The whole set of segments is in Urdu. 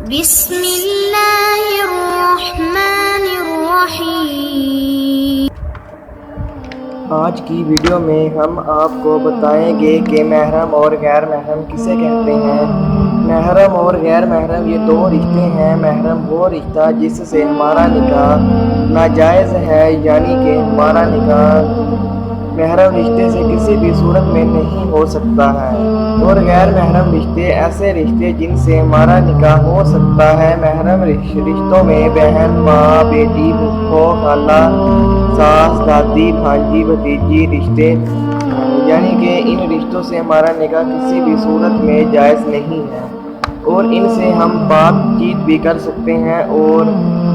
بسم اللہ الرحمن الرحیم۔ آج کی ویڈیو میں ہم آپ کو بتائیں گے کہ محرم اور غیر محرم کسے کہتے ہیں۔ محرم اور غیر محرم یہ دو رشتے ہیں۔ محرم وہ رشتہ جس سے ہمارا نکاح ناجائز ہے، یعنی کہ ہمارا نکاح محرم رشتے سے کسی بھی صورت میں نہیں ہو سکتا ہے، اور غیر محرم رشتے ایسے رشتے جن سے ہمارا نکاح ہو سکتا ہے۔ محرم رشتوں میں بہن، ماں، بیٹی، پھوپھو، خالہ، ساس، دادی، بھانجی، بھتیجی رشتے، یعنی کہ ان رشتوں سے ہمارا نکاح کسی بھی صورت میں جائز نہیں ہے، اور ان سے ہم بات چیت بھی کر سکتے ہیں۔ اور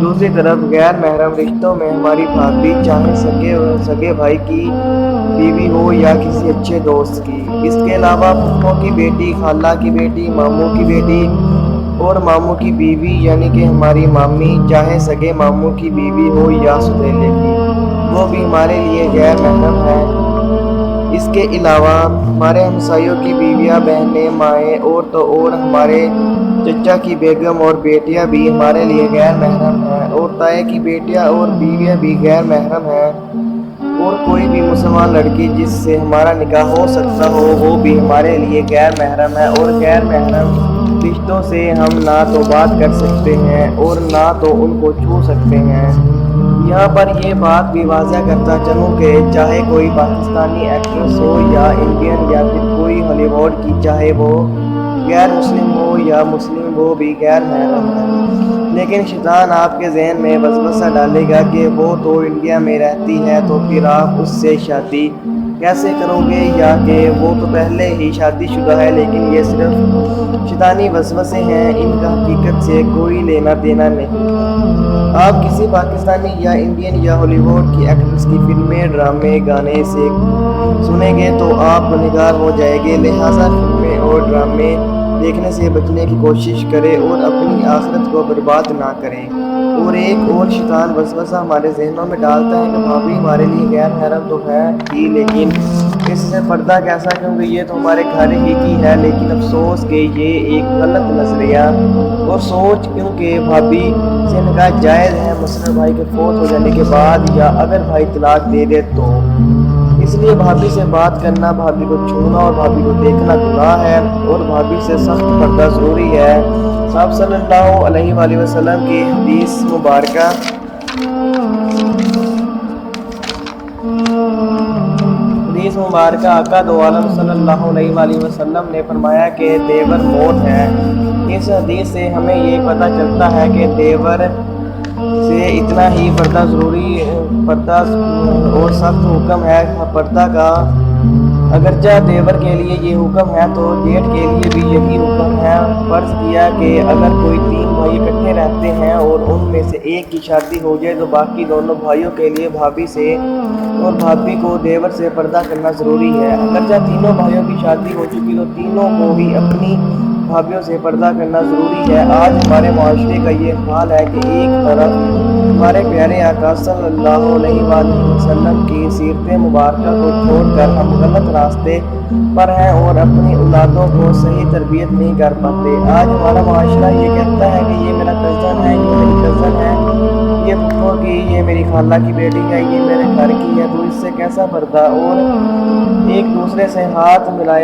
دوسری طرف غیر محرم رشتوں میں ہماری بھابھی، چاہے سگے بھائی کی بیوی ہو یا کسی اچھے دوست کی۔ اس کے علاوہ پھوپھو کی بیٹی، خالہ کی بیٹی، ماموں کی بیٹی اور ماموں کی بیوی، یعنی کہ ہماری مامی، چاہے سگے ماموں کی بیوی ہو یا سوتیلے کی، وہ بھی ہمارے لیے غیر محرم ہے۔ اس کے علاوہ ہمارے ہمسایوں کی بیویاں، بہنیں، مائیں اور ہمارے چچا کی بیگم اور بیٹیاں بھی ہمارے لیے غیر محرم ہیں، اور تائی کی بیٹیاں اور بیویاں بھی غیر محرم ہیں، اور کوئی بھی مسلمان لڑکی جس سے ہمارا نکاح ہو سکتا ہو وہ بھی ہمارے لیے غیر محرم ہے۔ اور غیر محرم رشتوں سے ہم نہ تو بات کر سکتے ہیں اور نہ تو ان کو چھو سکتے ہیں۔ یہاں پر یہ بات بھی واضح کرتا چلوں کہ چاہے کوئی پاکستانی ایکٹریس ہو یا انڈین یا پھر کوئی ہالی ووڈ کی، چاہے وہ غیر مسلم ہو یا مسلم، وہ بھی غیر محرم ہے۔ لیکن شیطان آپ کے ذہن میں وسوسہ ڈالے گا کہ وہ تو انڈیا میں رہتی ہے، تو پھر آپ اس سے شادی کیسے کرو گے، یا کہ وہ تو پہلے ہی شادی شدہ ہے۔ لیکن یہ صرف شیطانی وسوسے ہیں، ان کا حقیقت سے کوئی لینا دینا نہیں ہے۔ آپ کسی پاکستانی یا انڈین یا ہالی ووڈ کی ایکٹریس کی فلمیں، ڈرامے، گانے سے سنیں گے تو آپ گنہگار ہو جائیں گے۔ لہٰذا فلمیں اور ڈرامے دیکھنے سے بچنے کی کوشش کریں اور اپنی آخرت کو برباد نہ کریں۔ اور ایک اور شیطان وسوسہ ہمارے ذہنوں میں ڈالتا ہے کہ بھابھی ہمارے لیے غیر محرم تو ہے ہی، لیکن اس سے پردہ کیسا، کیونکہ یہ تو ہمارے گھر ہی کی ہے۔ لیکن افسوس کہ یہ ایک غلط نظریہ اور سوچ، کیونکہ بھابھی سے نکاح جائز ہے، مثلاً بھائی کے فوت ہو جانے کے بعد، یا اگر بھائی طلاق دے دے تو۔ اس لیے بھابھی سے بات کرنا، بھابھی کو چھونا اور بھابھی کو دیکھنا گناہ ہے، اور بھابھی سے سخت پردہ ضروری ہے۔ آپ صلی اللہ علیہ وآلہ وسلم کی حدیث مبارکہ آقا دو عالم صلی اللہ علیہ وآلہ وسلم نے فرمایا کہ دیور موت ہے۔ اس حدیث سے ہمیں یہ پتہ چلتا ہے کہ دیور سے اتنا ہی پردہ اور سخت حکم ہے پردہ کا۔ اگرچہ دیور کے لیے یہ حکم ہے تو جیٹھ کے لیے بھی یہی حکم ہے۔ فرض کیا کہ اگر کوئی 3 بھائی اکٹھے رہتے ہیں اور ان میں سے ایک کی شادی ہو جائے تو باقی دونوں بھائیوں کے لیے بھابھی سے اور بھابھی کو دیور سے پردہ کرنا ضروری ہے۔ اگرچہ تینوں بھائیوں کی شادی ہو چکی تو تینوں کو بھی اپنی بھابھیوں سے پردہ کرنا ضروری ہے۔ آج ہمارے معاشرے کا یہ حال ہے کہ ایک طرف ہمارے پیارے آقا صلی اللہ علیہ وآلہ وسلم کی سیرت مبارکہ کو چھوڑ کر ہم غلط راستے پر ہیں اور اپنی اولادوں کو صحیح تربیت نہیں کر پاتے۔ آج ہمارا معاشرہ یہ کہتا ہے کہ یہ میرا کزن ہے، یہ میری کزن ہے، یہ پھوپھو کی، یہ میری خالہ کی بیٹی ہے، یہ میرے گھر کی ہے، تو اس سے کیسا پردہ، اور ایک دوسرے سے ہاتھ ملا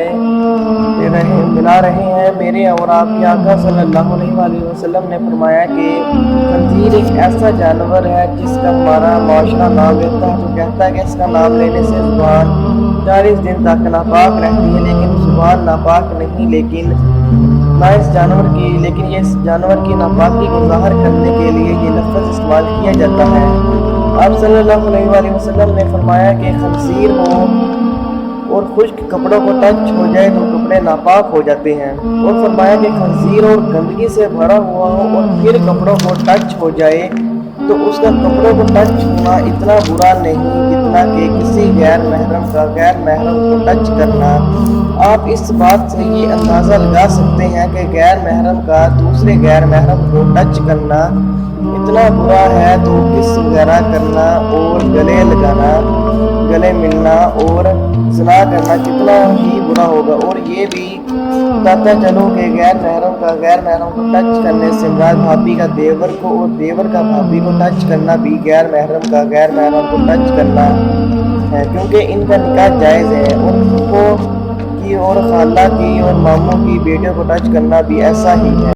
رہے ہیں۔ میرے اور آپ کے آقا صلی اللہ علیہ وآلہ وسلم نے فرمایا کہ خنزیر ایک ایسا جانور ہے جس کا ہمارا معاشرہ نام لیتا ہے تو کہتا ہے کہ اس کا نام لینے سے زبان 40 دن تک ناپاک رہتی ہے، لیکن زبان ناپاک نہیں، لیکن اس جانور کی ناپاکی کو ظاہر کرنے کے لیے یہ لفظ استعمال کیا جاتا ہے۔ آپ صلی اللہ علیہ وآلہ وسلم نے فرمایا کہ خنزیر ہو اور خشک کپڑوں کو ٹچ ہو جائے تو کپڑے ناپاک ہو جاتے ہیں، اور فرمایا کہ خنزیر اور گندگی سے بھرا ہوا ہو اور پھر کپڑوں کو ٹچ ہو جائے تو اس کا کپڑوں کو ٹچ ہونا اتنا برا نہیں جتنا کہ کسی غیر محرم کو ٹچ کرنا۔ آپ اس بات سے یہ اندازہ لگا سکتے ہیں کہ غیر محرم کا دوسرے غیر محرم کو ٹچ کرنا اتنا برا ہے تو کس وغیرہ کرنا اور گلے لگانا گلے ملنا اور زنا کرنا کتنا ہی برا ہوگا۔ اور یہ بھی بتاتا چلو کہ غیر محرم کو ٹچ کرنے سے مراد بھابھی کا دیور کو اور دیور کا بھابھی کو ٹچ کرنا بھی غیر محرم کو ٹچ کرنا ہے، کیونکہ ان کا نکاح جائز ہے۔ اور پھپھو کی اور خالہ کی اور ماموں کی بیٹیوں کو ٹچ کرنا بھی ایسا ہی ہے۔